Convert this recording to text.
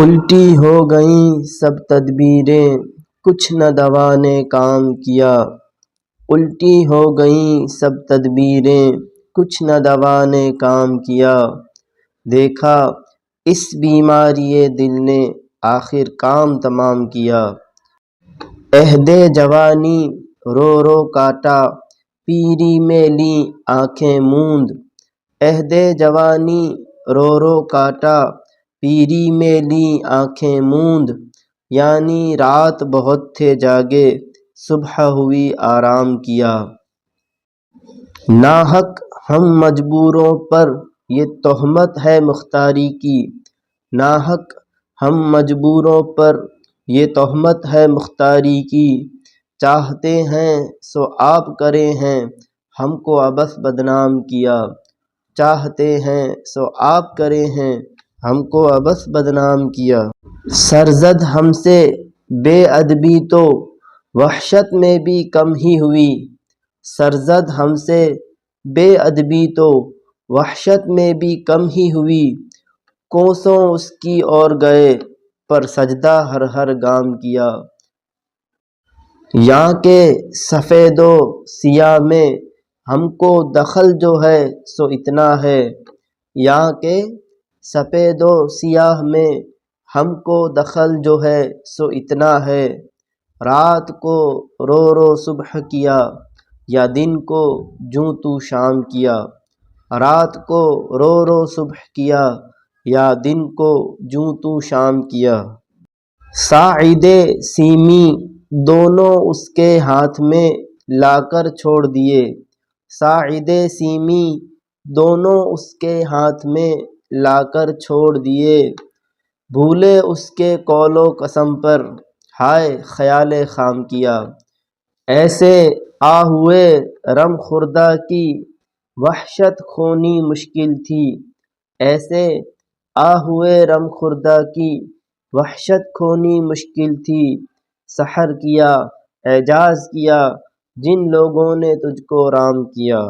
الٹی ہو گئیں سب تدبیریں، کچھ نہ دوا نے کام کیا۔ الٹی ہو گئیں سب تدبیریں، کچھ نہ دوا نے کام کیا۔ دیکھا اس بیماری دل نے آخر کام تمام کیا۔ عہد جوانی رو رو کاٹا، پیری میں لیں آنکھیں موند۔ عہد جوانی رو رو کاٹا، پیری میں لیں آنکھیں موند۔ یعنی رات بہت تھے جاگے، صبح ہوئی آرام کیا۔ ناحق ہم مجبوروں پر یہ تہمت ہے مختاری کی۔ ناحق ہم مجبوروں پر یہ تہمت ہے مختاری کی۔ چاہتے ہیں سو آپ کرے ہیں، ہم کو عبث بدنام کیا۔ چاہتے ہیں سو آپ کرے ہیں، ہم کو عبث بدنام کیا۔ سرزد ہم سے بے ادبی تو وحشت میں بھی کم ہی ہوئی۔ سرزد ہم سے بے ادبی تو وحشت میں بھی کم ہی ہوئی۔ کوسوں اس کی اور گئے، پر سجدہ ہر ہر گام کیا۔ یاں کے سفید و سیاہ میں ہم کو دخل جو ہے سو اتنا ہے۔ یاں کے سفید و سیاہ میں ہم کو دخل جو ہے سو اتنا ہے۔ رات کو رو رو صبح کیا، یا دن کو جوں تو شام کیا۔ رات کو رو رو صبح کیا، یا دن کو جوں تو شام کیا۔ ساعد سیمیں دونوں اس کے ہاتھ میں لا کر چھوڑ دیے۔ ساعد سیمیں دونوں اس کے ہاتھ میں لا کر چھوڑ دیے۔ بھولے اس کے قول و قسم پر، ہائے خیال خام کیا۔ ایسے آہوئے رم خوردہ کی وحشت کھونی مشکل تھی۔ ایسے آہوئے رم خوردہ کی وحشت کھونی مشکل تھی۔ سحر کیا اعجاز کیا، جن لوگوں نے تجھ کو رام کیا۔